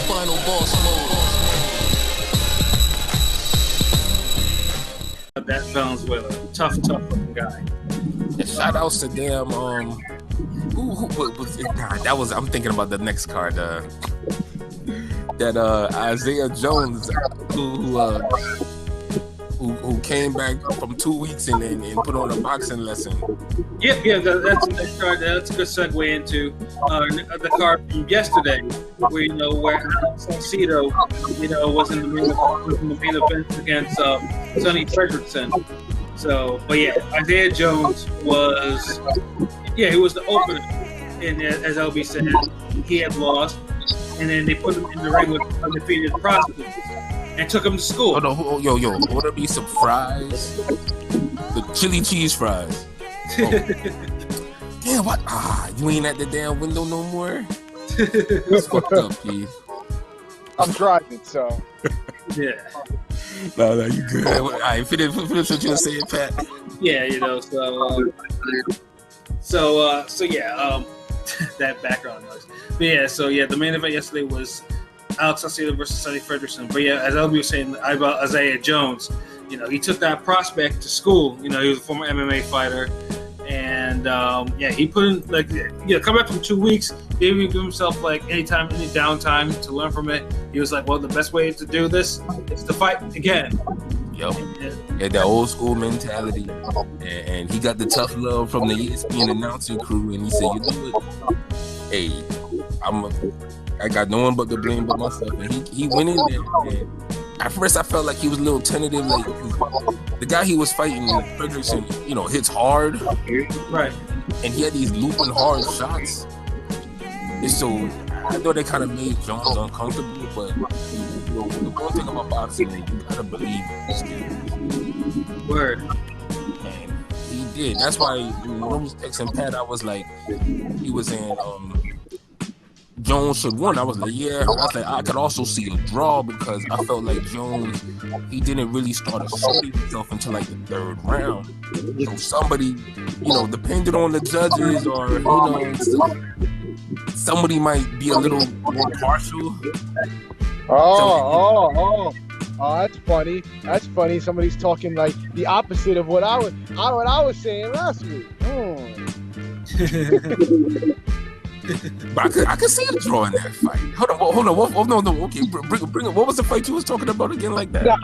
Final boss mode. That Valenzuela, tough looking guy. Yeah, shout outs to them. Who was it? Nah, that was. I'm thinking about the next card. That Isaiah Jones, who came back from 2 weeks and put on a boxing lesson. Yep, that's the next card. That's a good segue into the card from yesterday, where where Alex Saucedo, was in the main event against Sonny Fredrickson. So, but yeah, Isaiah Jones was the opener, and as LB said, he had lost, and then they put him in the ring with undefeated prospects and took him to school. Oh, no, yo, order me some fries, the chili cheese fries. Oh. Damn, what? You ain't at the damn window no more? That's fucked up, Keith. I'm driving, so. Yeah. No, you good. All right, finish what you were saying, Pat. Yeah, that background noise. But the main event yesterday was Alex Saucedo versus Sonny Fredrickson. But yeah, as LB was saying about Isaiah Jones, he took that prospect to school. He was a former MMA fighter. And he put in come back from 2 weeks, gave himself any downtime to learn from it. He was like, well, the best way to do this is to fight again. Yo, yeah, that old school mentality, and he got the tough love from the ESPN announcing crew, and he said, you know what? Hey, I got no one but to blame but myself, and he went in there. And at first, I felt like he was a little tentative, the guy he was fighting, Fredrickson, hits hard, right? And he had these looping hard shots, and so I know they kind of made Jones uncomfortable, but the one thing about boxing, you gotta believe in skills. Word. And he did. That's why when I was texting Pat, I was like, he was in Jones should win. I was like, yeah. I was like, I could also see a draw because I felt like Jones, he didn't really start asserting himself until the third round. So somebody, depending on the judges or somebody might be a little more partial. Oh, that's funny. Somebody's talking like the opposite of what I was saying last week. But I could see a draw in that fight. Hold on. No. Okay, bring it. What was the fight you was talking about again like that? No,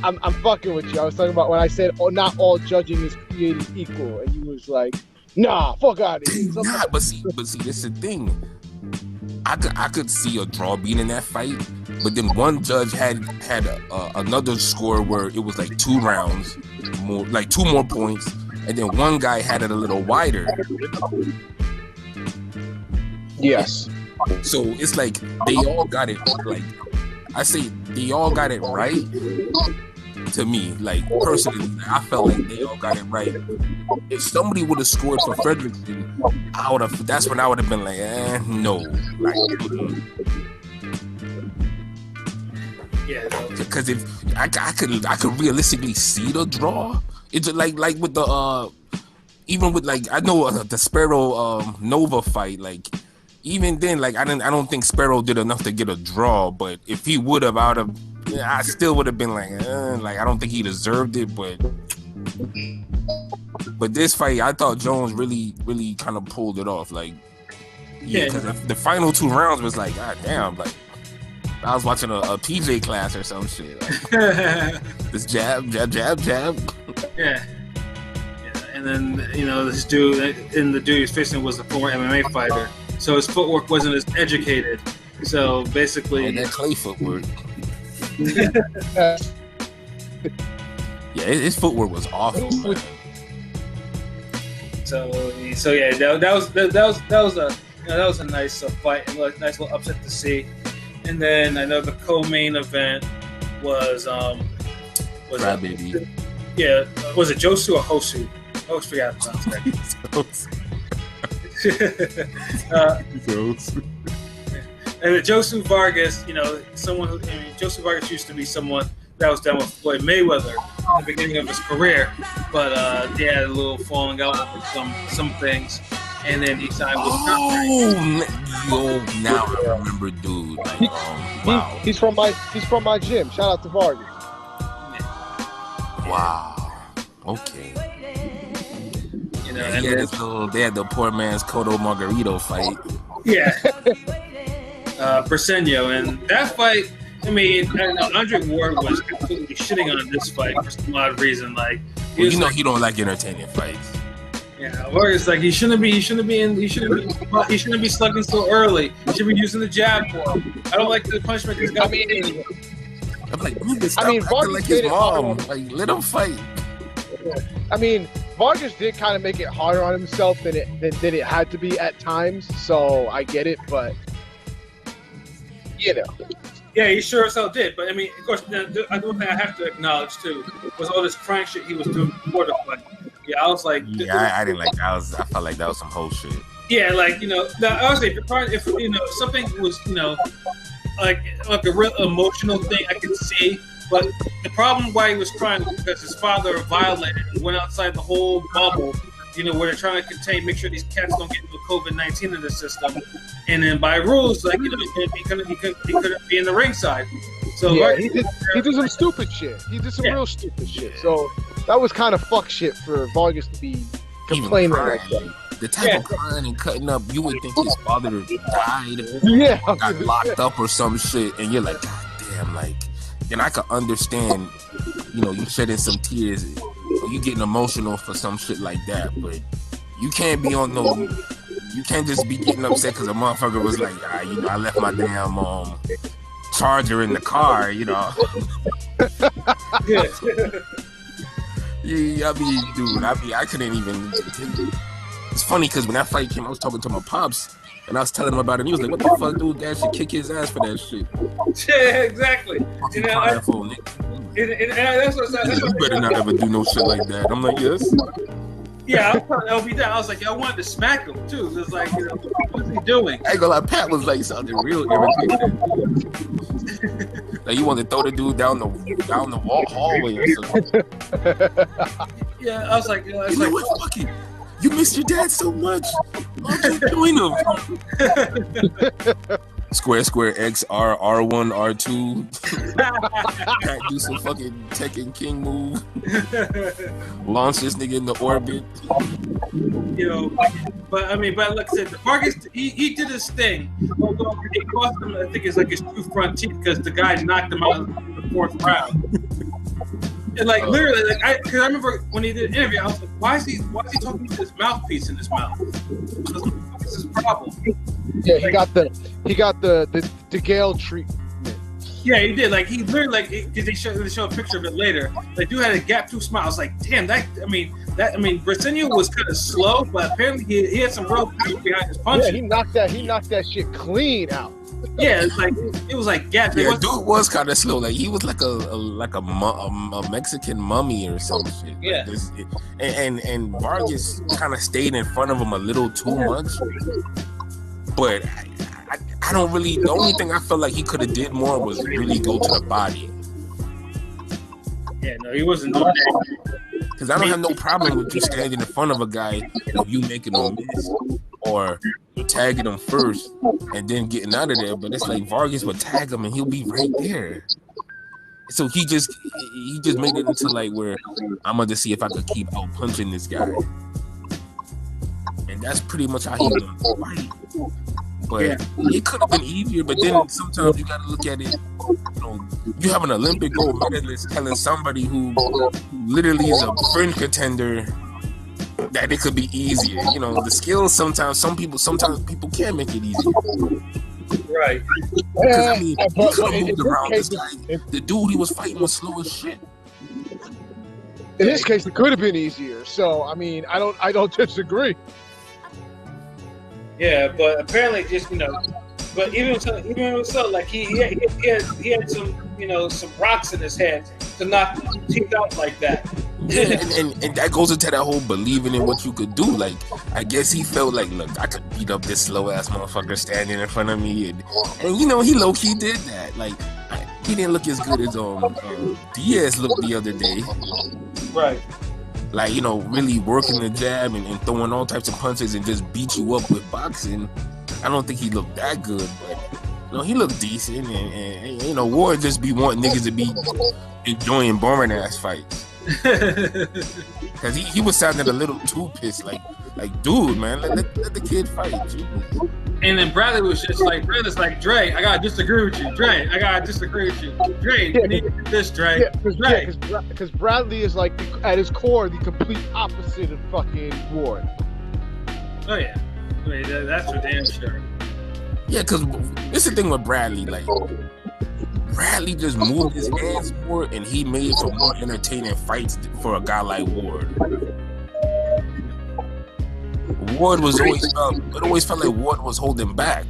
I'm fucking with you. I was talking about when I said, not all judging is created equal, and you was like, nah, fuck out of here. Nah, but see, this is the thing. I could see a draw being in that fight, but then one judge had another score where it was 2 rounds, more 2 more points, and then one guy had it a little wider. Yes. So it's they all got it. I say they all got it right. To me, personally, I felt like they all got it right. If somebody would have scored for Fredrickson, that's when I would have been like, no. Yeah. Because if I could realistically see the draw. It's like with the even with I know the Sparrow Nova fight, even then, I don't think Sparrow did enough to get a draw. But if he would have, I still would have been I don't think he deserved it. But this fight, I thought Jones really, really kind of pulled it off. Because the final 2 rounds was god damn, I was watching a PJ class or some shit. This jab. Yeah. And then this dude, and the dude he was facing was a former MMA fighter. So his footwork wasn't as educated. So basically, that clay footwork. Yeah, his footwork was awful. Man. So yeah, that was a nice fight, and nice little upset to see. And then I know the co-main event was Baby. Yeah, was it Josu or Hosu? I always forgot to pronounce that. And Josu Vargas, Josu Vargas used to be someone that was down with Floyd Mayweather in the beginning of his career, but they had a little falling out with some things, and then he signed with Now I remember, dude. Like, wow. He's from my gym. Shout out to Vargas. Wow. Okay. You know, and they had the poor man's Cotto Margarito fight. Yeah. Briseño, and that fight. I mean, Andre Ward was completely shitting on this fight for some odd reason. Like, he don't like entertaining fights. Yeah, or it's like he shouldn't be slugging so early. He should be using the jab more. I don't like the punishment he's got. I'm like, nigga, stop acting like his mom. Like, let him fight. I mean, Vargas did kind of make it harder on himself than it had to be at times. So I get it, but you know. Yeah, he sure as hell did. But I mean, of course, the other thing I have to acknowledge too was all this crank shit he was doing before the fight. Yeah, I was like, I didn't like that. I felt like that was some whole shit. Yeah, like, you know, honestly, if you know something was, you know, like a real emotional thing, I could see. But the problem why he was crying was because his father violated and went outside the whole bubble, you know, where they're trying to make sure these cats don't get into COVID-19 in the system. And then by rules, like, you know, he couldn't be in the ringside. So yeah, he did some stupid shit. He did some real stupid shit. So that was kind of fuck shit for Vargas to be complaining like that. The type of crying and cutting up, you would think his father died, got locked up or some shit, and you're like, God damn, like, and I could understand, you know, you shedding some tears, or you getting emotional for some shit like that, but you can't be on you can't just be getting upset because a motherfucker was like, you know, I left my damn charger in the car, you know. Yeah, I mean, dude, I couldn't even. It's funny because when that fight came, I was talking to my pops and I was telling him about it. And he was like, "What the fuck, dude? Dad should kick his ass for that shit." Yeah, exactly. You know, that's what you better not ever do no shit like that. I'm like, yes. Yeah, I was telling LB that. I was like, I wanted to smack him too. It was like, you know, what's he doing? I ain't gonna lie, Pat was like something real irritating. Like, you want to throw the dude down the hallway or something. Yeah, I was like, you know, you know what? Fuck it. You miss your dad so much. Why don't you join him? Square X R1 R2. Pat do some fucking Tekken King move. Launch this nigga in the orbit. You know, but like I said, the Vargas, he did his thing. Although it cost him, I think it's like his 2 front teeth because the guy knocked him out in the 4th round. And like literally, like because I remember when he did an interview, I was like, why is he talking to his mouthpiece in his mouth? What's his problem? Yeah, he got the Gale treatment. Yeah, he did. Like, he literally, like, because they show a picture of it later. Like, dude had a gap tooth smile. I was like, damn, Briseño was kind of slow, but apparently he had some real power behind his punches. Yeah, he knocked that shit clean out. Yeah, it was like gap. Yeah, dude was kind of slow. Like, he was like a Mexican mummy or some shit. Yeah. Like and Vargas kind of stayed in front of him a little too much. But I don't really. The only thing I felt like he could have did more was really go to the body. Yeah, no, he wasn't doing that. Because I don't have no problem with you standing in front of a guy if you making him miss or tagging him first and then getting out of there. But it's like Vargas would tag him and he'll be right there. So he just made it into like where I'm gonna just see if I could keep out punching this guy. And that's pretty much how he was gonna fight. But it could have been easier. But then sometimes you got to look at it. You know, you have an Olympic gold medalist telling somebody who literally is a fringe contender that it could be easier. You know, the skills sometimes people can't make it easier. Right. Because I mean, he could have moved around this guy. The dude he was fighting was slow as shit. In this case, it could have been easier. So I mean, I don't disagree. Yeah, but apparently, just but even so, like he had some some rocks in his head to knock teeth out like that. Yeah, and that goes into that whole believing in what you could do. Like, I guess he felt like, look, I could beat up this slow ass motherfucker standing in front of me, and he low key did that. Like, he didn't look as good as Diaz looked the other day. Right. like, you know, really working the jab and throwing all types of punches and just beat you up with boxing, I don't think he looked that good, but you know, he looked decent, and you know, Ward just be wanting niggas to be enjoying boring ass fights. Cause he was sounding a little too pissed, like dude, man, let the kid fight. Dude. And then Bradley's like, Dre, I gotta disagree with you. Dre, I gotta disagree with you. Dre, you need to do this, Dre. Because Bradley is like, at his core, the complete opposite of fucking Ward. Oh yeah, I mean, that's for damn sure. Yeah, because this is the thing with Bradley. Like, Bradley just moved his hands more, and he made for more entertaining fights for a guy like Ward. Ward was always felt like Ward was holding back,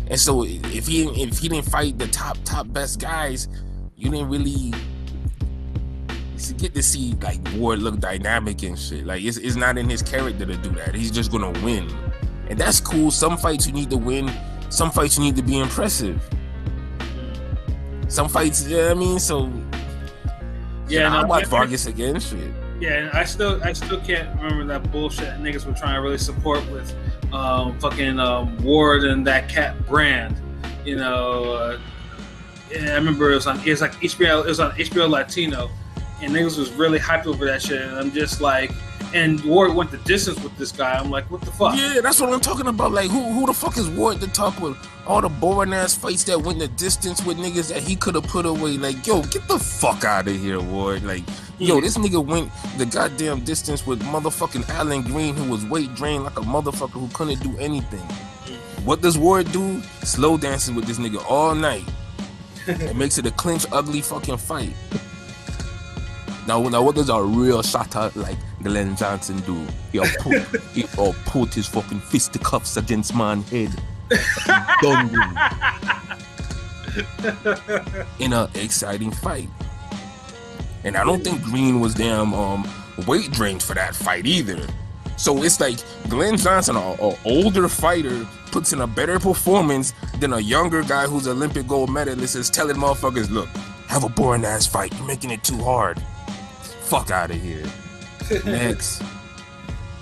and so if he didn't fight the top best guys, you didn't really get to see like Ward look dynamic and shit. Like it's not in his character to do that. He's just gonna win, and that's cool. Some fights you need to win. Some fights you need to be impressive. Some fights, yeah, I mean, so yeah, I watch Vargas again, shit. Yeah, and I still can't remember that bullshit niggas were trying to really support with fucking Ward and that cat brand. You know, I remember it was like HBO. It was on HBO Latino, and niggas was really hyped over that shit. And I'm just like, and Ward went the distance with this guy. I'm like, what the fuck? Yeah, that's what I'm talking about. Like, who the fuck is Ward to talk with all the boring ass fights that went the distance with niggas that he could have put away? Like, yo, get the fuck out of here, Ward. Like, yo, this nigga went the goddamn distance with motherfucking Alan Green, who was weight drained like a motherfucker who couldn't do anything. What does Ward do? Slow dances with this nigga all night. It makes it a clinch, ugly fucking fight. Now what does a real shotter like Glenn Johnson do? He'll put his fucking fisticuffs against man's head. Done in an exciting fight. And I don't think Green was damn weight drained for that fight either. So it's like Glenn Johnson, an older fighter, puts in a better performance than a younger guy who's Olympic gold medalist is telling motherfuckers, look, have a boring ass fight. You're making it too hard. Fuck out of here. Next.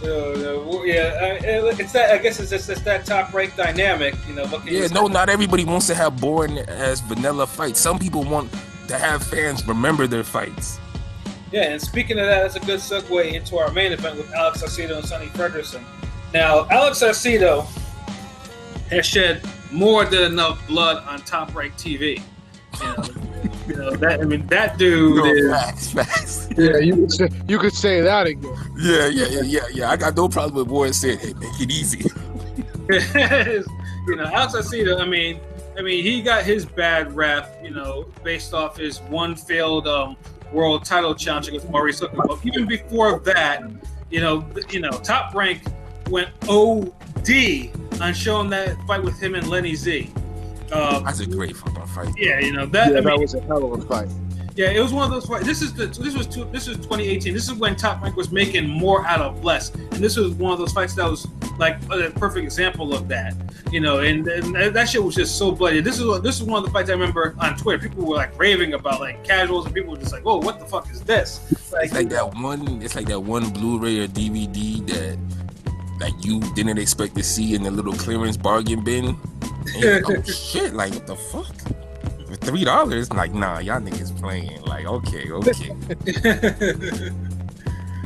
It's that. I guess it's just that top rank dynamic, you know. Not everybody wants to have boring ass vanilla fights. Some people want to have fans remember their fights. Yeah, and speaking of that, that's a good segue into our main event with Alex Saucedo and Sonny Fredrickson. Now, Alex Saucedo has shed more than enough blood on Top Rank TV. You know that. I mean, that dude is. Facts. Yeah, you could say that again. Yeah. I got no problem with Ward saying, "Hey, make it easy." You know, Alex Saucedo. I mean, he got his bad rap, you know, based off his one failed world title challenge against Maurice Hooker. But even before that, you know, Top Rank went OD on showing that fight with him and Lenny Z. That's a great fucking fight. Yeah, you know that. Yeah, that was a hell of a fight. Yeah, it was one of those fights. This is 2018. This is when Top Rank was making more out of less, and this was one of those fights that was like a perfect example of that. You know, and that shit was just so bloody. This is one of the fights I remember on Twitter. People were like raving about, like casuals, and people were just like, "Whoa, what the fuck is this?" It's like that one Blu-ray or DVD that like you didn't expect to see in the little clearance bargain bin. And oh shit! Like what the fuck? For $3? Like nah, y'all niggas playing. Like okay.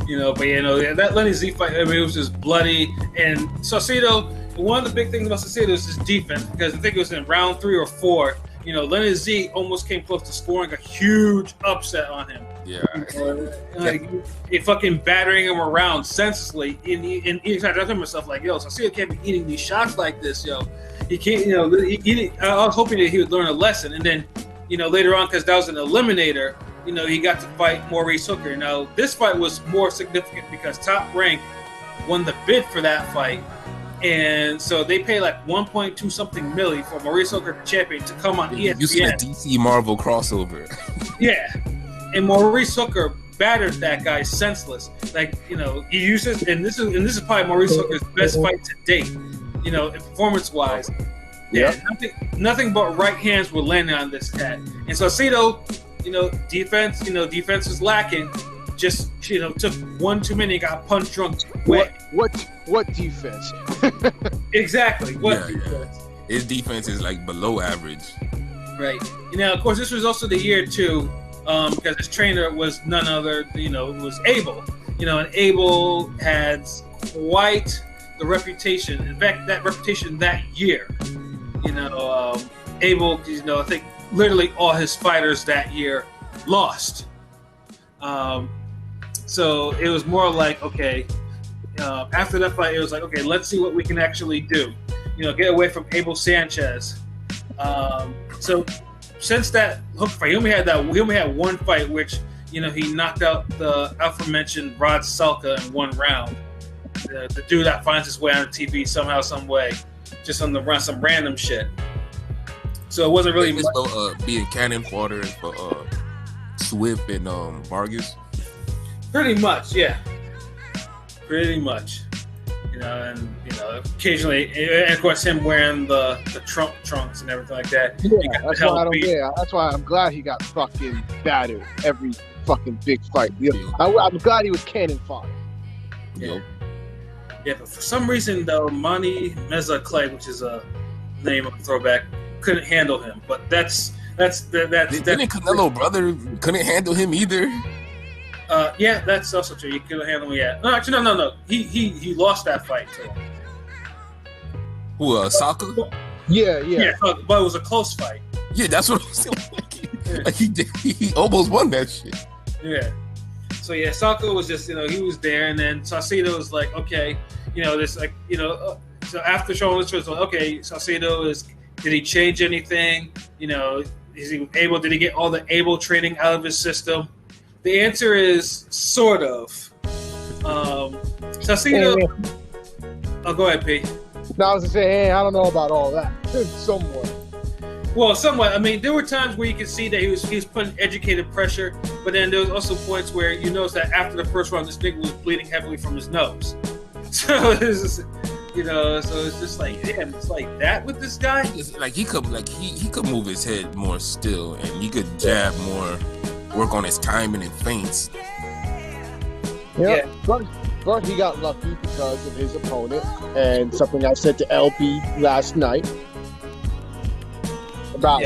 You know, but you know that Lenny Z fight. I mean, it was just bloody. And Saucedo. One of the big things about Saucedo is his defense, because I think it was in round 3 or 4. You know, Lenny Z almost came close to scoring a huge upset on him. Yeah. Like he fucking battering him around senselessly. And he tried to tell himself like, yo, Saucedo can't be eating these shots like this, yo. He can't, you know. I was hoping that he would learn a lesson, and then, you know, later on, because that was an eliminator, you know, he got to fight Maurice Hooker. Now, this fight was more significant because Top Rank won the bid for that fight. And so they pay like 1.2 something milli for Maurice Hooker champion to come on ESPN. You see a DC Marvel crossover. Yeah, and Maurice Hooker battered that guy senseless. Like, you know, he uses, and this is probably Maurice Hooker's best fight to date. You know, performance wise. Yeah, nothing but right hands were landing on this cat. And so Saucedo, you know, defense is lacking. Just took one too many, got punched drunk. What defense? Exactly. What Yeah. defense? His defense is like below average. Right. Of course, this was also the year too, because his trainer was none other, was Abel. And Abel had quite the reputation. In fact, that reputation that year, Abel, I think literally all his fighters that year lost. So it was more like, okay, after that fight, it was like, okay, let's see what we can actually do. Get away from Abel Sanchez. So since that hook fight, he only had one fight, which he knocked out the aforementioned Rod Selka in one round. The dude that finds his way on TV somehow, some way, just on some random shit. So it wasn't really being cannon fodder for Swift and Vargas. Pretty much, yeah. Pretty much. And occasionally, and of course, him wearing the Trump trunks and everything like that. Yeah, that's why I don't get. That's why I'm glad he got fucking battered every fucking big fight. I'm glad he was cannon fodder. Yeah. Yeah, but for some reason though, Monty Meza Clay, which is a name of a throwback, couldn't handle him. But that's Didn't Canelo brother couldn't handle him either? Yeah, that's also true. He couldn't handle him. Yeah. No, actually, no. He lost that fight to him. Who, Saka? Yeah, but it was a close fight. Yeah, that's what I was saying. Like he almost won that shit. Yeah. So yeah, Saka was just he was there, and then Saucedo was like, okay, this like so after showing this was like, okay, Saucedo did he change anything? Is he able? Did he get all the able training out of his system? The answer is sort of. Saucedo. Oh, go ahead, P. No, I was gonna say, hey, I don't know about all that. Somewhat. Well, somewhat. I mean, there were times where you could see that he was putting educated pressure, but then there was also points where you notice that after the first round, this nigga was bleeding heavily from his nose. So it's just, so it's just like, damn, it's like that with this guy. Like he could move his head more still, and he could jab more, work on his timing and feints. Yeah. But he got lucky because of his opponent, and something I said to LB last night about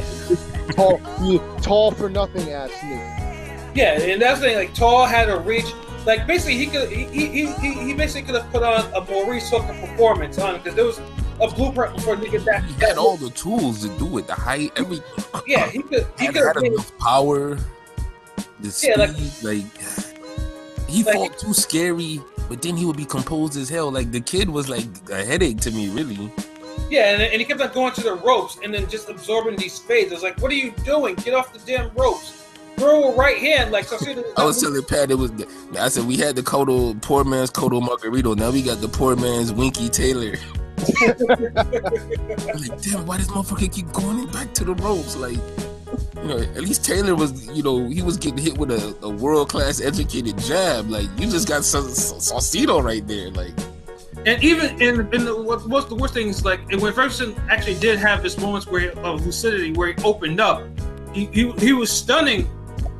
tall for nothing ass nigga. Yeah, and that's the thing. Like Tall had a reach. Like basically, he basically could have put on a Maurice Hooker performance on it because there was a blueprint before nigga that. He had all the tools to do it, the height, everything. Yeah, he could had enough power, the speed. He fought too scary, but then he would be composed as hell. Like the kid was like a headache to me, really. Yeah, and he kept on going to the ropes and then just absorbing these fades. I was like, what are you doing? Get off the damn ropes. Throw a right hand. Like, I was telling Pat, I said, we had the poor man's Cotto Margarito. Now we got the poor man's Winky Taylor. I'm like, damn, why this motherfucker keep going back to the ropes? Like, at least Taylor was, he was getting hit with a world-class educated jab. Like, you just got Saucedo right there. Like, and even what's the worst thing is like when Ferguson actually did have his moments of lucidity where he opened up, he was stunning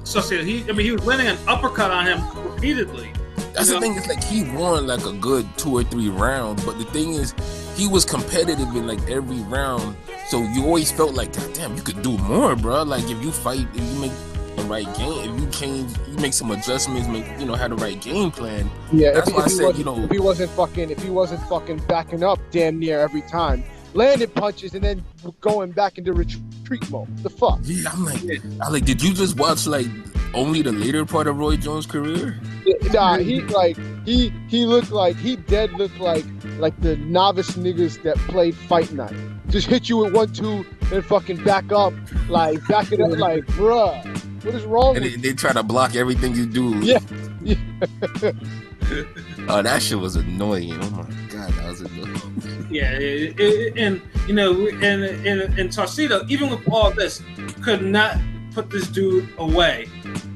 Saucedo. He was landing an uppercut on him repeatedly. That's the thing. It's like he won like a good 2 or 3 rounds, but the thing is, he was competitive in like every round. So you always felt like, God damn, you could do more, bro. Like if you fight, if you make the right game, if you change, you make some adjustments, have the right game plan. Yeah, that's why I said, if he wasn't fucking backing up damn near every time, landing punches and then going back into retreat mode. The fuck? Yeah, I'm like, did you just watch like only the later part of Roy Jones' career? Nah, he looked like the novice niggas that played Fight Night. Just hit you with 1-2 and fucking back up, like back it up, like bruh, what is wrong? And they try to block everything you do. Yeah. Oh, that shit was annoying. Oh my god, that was annoying. Yeah, and Saucedo, even with all this, could not put this dude away.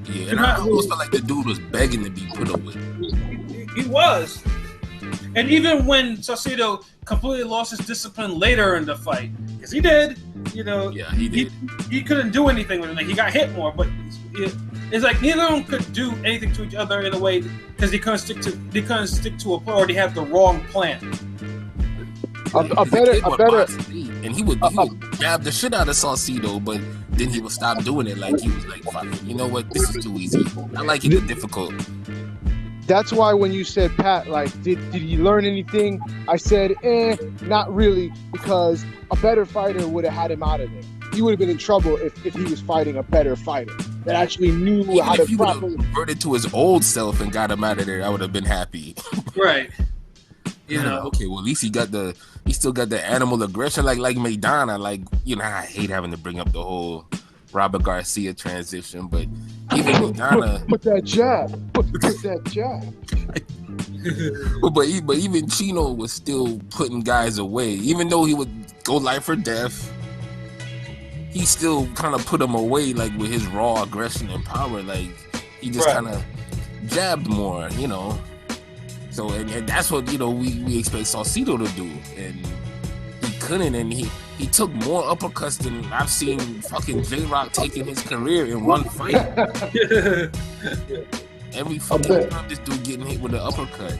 Yeah, and I almost felt like the dude was begging to be put away. He was. And even when Saucedo completely lost his discipline later in the fight, because he did, Yeah, he did. He couldn't do anything with him. Like, he got hit more, but It's like neither of them could do anything to each other in a way because they couldn't stick to a plan, or they have the wrong plan. A better, and he would grab the shit out of Saucedo, but then he would stop doing it. Like he was like, "Fuck it, you know what? This is too easy. I like it difficult." That's why when you said, Pat, like, did he learn anything? I said, not really, because a better fighter would have had him out of there. He would have been in trouble if he was fighting a better fighter that actually knew how to properly. Reverted to his old self and got him out of there, I would have been happy. Right. You know. Okay, well at least he still got the animal aggression like Maidana. Like, you know, I hate having to bring up the whole Robert Garcia transition, but even Maidana put that jab. Put that jab. but even Chino was still putting guys away, even though he would go life or death. He still kind of put him away, like with his raw aggression and power. Like he just kind of jabbed more, you know. So and that's what, you know, we expect Saucedo to do, and he couldn't. And he took more uppercuts than I've seen fucking J-Rock take in his career in one fight. Every fucking time this dude getting hit with an uppercut.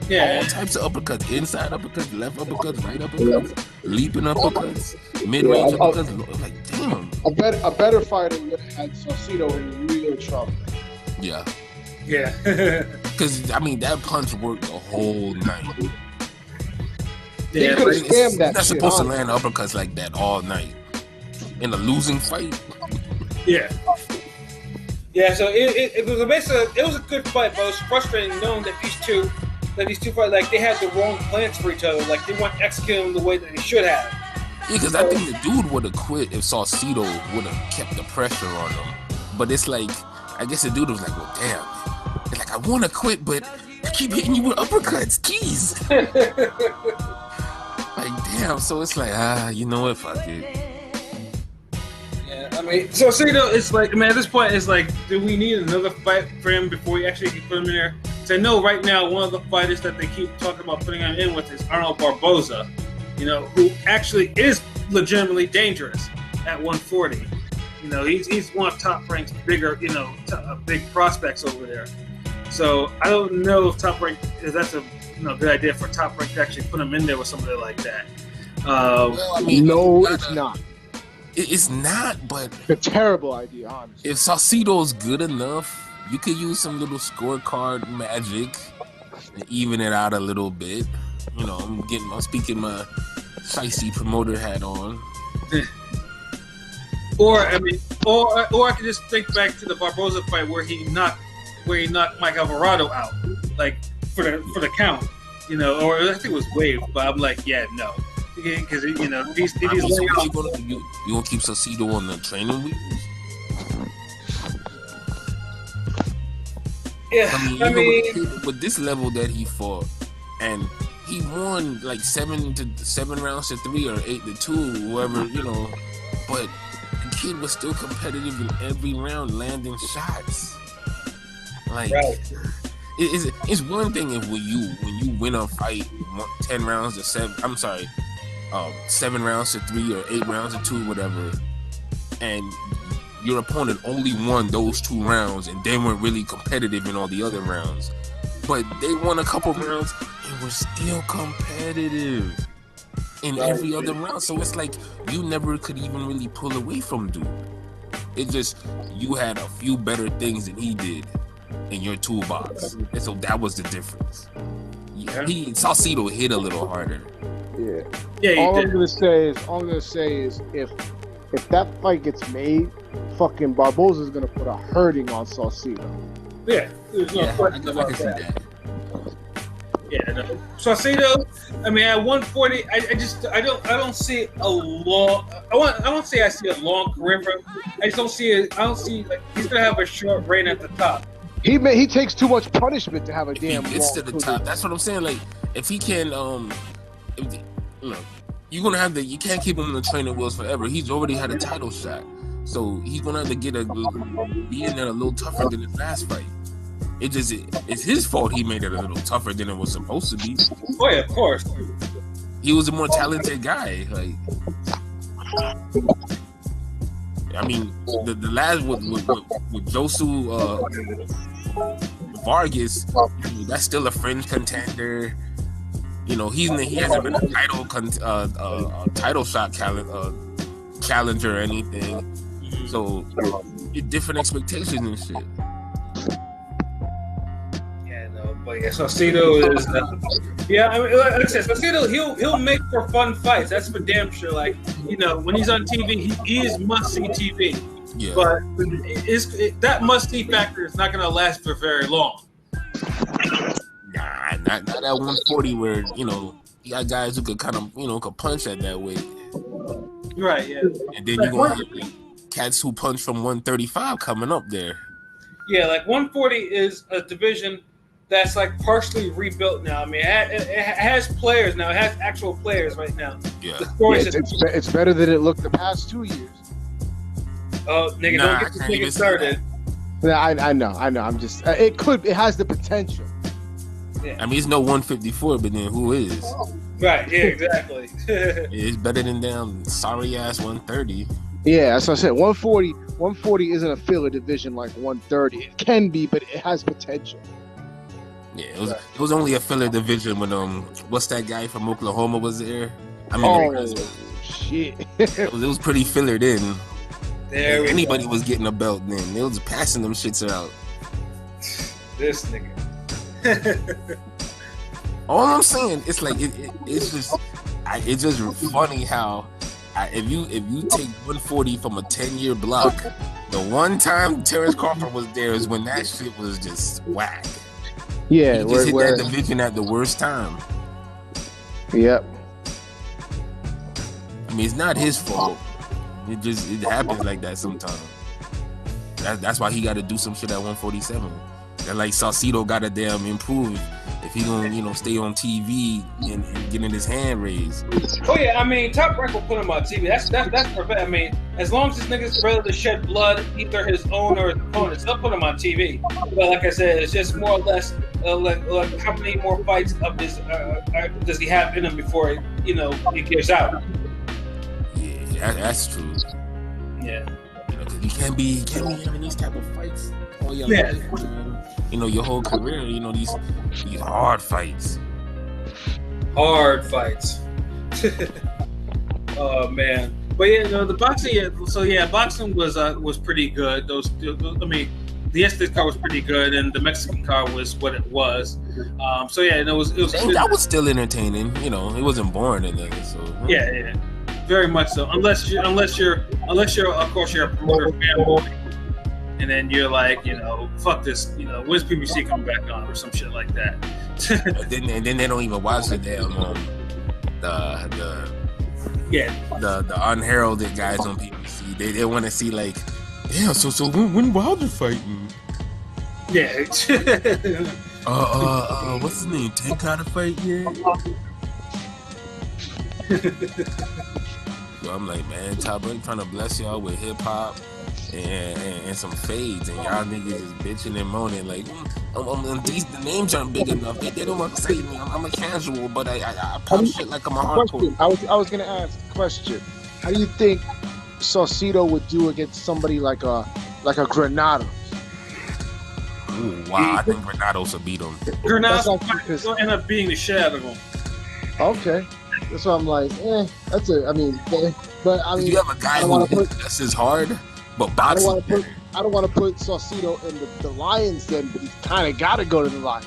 Yeah, all types of uppercuts, inside uppercuts, left uppercuts, right uppercuts, leaping uppercuts, mid-range uppercuts. Like, damn. A better fighter would have had Saucedo in real trouble. Yeah. Yeah. Because, I mean, that punch worked the whole night. He could have scammed that You're not supposed to land uppercuts like that all night. In a losing fight. Yeah. Yeah, so it was basically, it was a good fight, but it was frustrating knowing that these two fight, like, they had the wrong plans for each other. Like, they weren't executing the way that they should have. Yeah, because I think the dude would have quit if Saucedo would have kept the pressure on him. But it's like, I guess the dude was like, well, damn. It's like, I want to quit, but I keep hitting you with uppercuts. Jeez. Like, damn. So it's like, you know what? Fuck it. Yeah, I mean, Saucedo, it's like, I mean, at this point, it's like, do we need another fight for him before we actually can put him in there? I know right now one of the fighters that they keep talking about putting him in with is Arnold Barboza, you know, who actually is legitimately dangerous at 140. You know, he's one of Top Rank's bigger, you know, big prospects over there. So I don't know if Top Rank, if that's a good idea for Top Rank to actually put him in there with somebody like that. Well, I mean, no, it's not. It's not, but a terrible idea, honestly. If Saucedo's good enough, you could use some little scorecard magic and even it out a little bit. You know, I'm speaking my shicey promoter hat on. Or I could just think back to the Barboza fight where he knocked Mike Alvarado out, like for the count. You know, or I think it was waived, but I'm like, yeah, no. Because, you know, these you gonna keep Saucedo on the training wheels? Yeah, I mean, with this level that he fought, and he won like 7 rounds to 3 or 8 to 2, whoever, you know. But the kid was still competitive in every round, landing shots. Like, right. It's one thing if when you win a fight 10 rounds to 7. I'm sorry. 7 rounds to 3 or 8 rounds to 2, whatever, and your opponent only won those 2 rounds and they weren't really competitive in all the other rounds, but they won a couple rounds and were still competitive in every other round. So it's like you never could even really pull away from dude. It just, you had a few better things than he did in your toolbox, and so that was the difference. Saucedo hit a little harder. Yeah. All I'm gonna say is if that fight gets made, fucking Barboza's gonna put a hurting on Saucedo. Yeah, there's no question about that. Yeah, no. Saucedo, I mean, at 140, I don't see a long. I don't say I see a long career for him. I just don't see it. I don't see, like, he's gonna have a short reign at the top. He takes too much punishment to have a damn. He gets to the top. That's what I'm saying. Like, if he can, look, you're gonna have you can't keep him on the training wheels forever. He's already had a title shot, so he's gonna have to be in there a little tougher than his last fight. It's his fault he made it a little tougher than it was supposed to be. Oh yeah, of course. He was a more talented guy. Like, I mean, the last with Josu Vargas, that's still a fringe contender. You know, he hasn't been a title shot challenger or anything. So different expectations and shit. Yeah, no, but yeah, Saucedo is. I mean, like I said, Saucedo, he'll make for fun fights. That's for damn sure. Like, you know, when he's on TV, he is must see TV. Yeah. But that must see factor is not going to last for very long. Nah, not at 140 where, you know, you got guys who could kind of, you know, could punch at that weight. Right, yeah. And then you're going to have like, cats who punch from 135 coming up there. Yeah, like 140 is a division that's like partially rebuilt now. I mean, it has players now. It has actual players right now. Yeah. It's better than it looked the past 2 years. Oh, nigga, don't get this nigga started. Yeah, I know. I'm just, it has the potential. Yeah. I mean, it's no 154, but then who is? Right, yeah, exactly. It's better than damn sorry ass 130. Yeah, that's what I said. 140 isn't a filler division like 130. It can be, but it has potential. Yeah, it was only a filler division when what's that guy from Oklahoma was there? I mean, shit. it was pretty filler then. Anybody go. was getting a belt then. They was passing them shits out. This nigga. All I'm saying, it's like it's just funny how if you take 140 from a 10-year block, the one time Terrence Crawford was there is when that shit was just whack. Yeah, he just hit that division at the worst time. Yep. I mean, it's not his fault. It happens like that sometimes. That's why he got to do some shit at 147. And like Saucedo got to damn improve if he gonna, you know, stay on TV and getting his hand raised. Oh yeah, I mean, Top Rank will put him on TV. That's perfect. I mean, as long as this nigga's ready to shed blood, either his own or his opponent's, they'll put him on TV. But like I said, it's just more or less like how many more fights of this does he have in him before he gives out? Yeah, that's true. Yeah. You can't be having these type of fights all your life, man. You know, your whole career, you know, these hard fights. Hard fights. Oh man. But yeah, no, the boxing. Yeah, so yeah, boxing was pretty good. The yesterday's card was pretty good, and the Mexican card was what it was. So yeah, and it was. That was still entertaining. You know, it wasn't boring and then. So yeah, very much so. Unless you're of course you're a promoter fanboy. And then you're like, you know, fuck this, you know, when's PBC coming back on or some shit like that. and then they don't even watch the damn the unheralded guys on PBC. They want to see like, yeah, so when Wilder fighting? Yeah. What's his name? Tank got to fight yet? So I'm like, man, Top Rank trying to bless y'all with hip hop. And some fades, and y'all niggas is bitching and moaning like, the names aren't big enough. They don't want to say me. I'm a casual, but I pop shit like I'm a hardcore. I was gonna ask a question. How do you think Saucedo would do against somebody like a Granados? Ooh, wow, I think Granados will beat him. Granados will end up beating the shit out of him. Okay, that's why I'm like, that's it. I mean, but I mean, you have a guy who this is hard. But boxing, I don't want to put Saucedo in the Lions then, but he's kind of got to go to the Lions.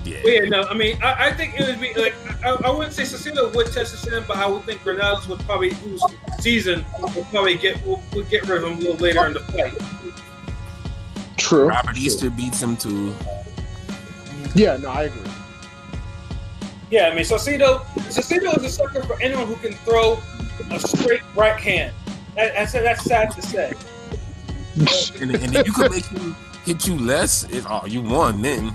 Yeah, no, I mean, I think it would be like I wouldn't say Saucedo would test his in, but I would think Granados would probably lose season. Would probably get rid of him a little later in the fight. True. Robert Easter beats him too. Yeah, no, I agree. Yeah, I mean, Saucedo is a sucker for anyone who can throw a straight right hand. That's sad to say. And if you could make him hit you less, you won then.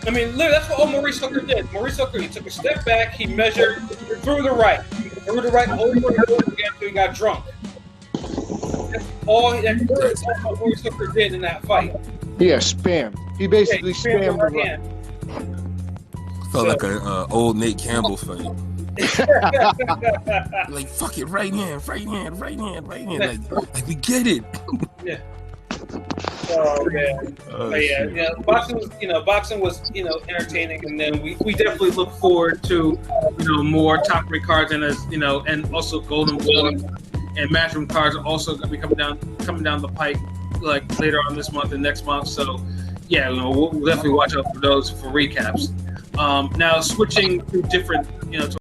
I mean, literally, that's what Maurice Hooker did. Maurice Hooker, he took a step back, he measured, threw the right over and over again until he got drunk. That's all Maurice Hooker did in that fight. Yeah, spam. He basically spammed the right. Felt like an old Nate Campbell fight. Like, fuck it, right hand. Like we get it. Yeah. Oh man. Oh, But yeah, shit. yeah, boxing was entertaining, and then we definitely look forward to more top rank cards, and and also Golden Boy and Matchroom cards are also going to be coming down the pike like later on this month and next month. So yeah, we'll definitely watch out for those for recaps. Now switching to different to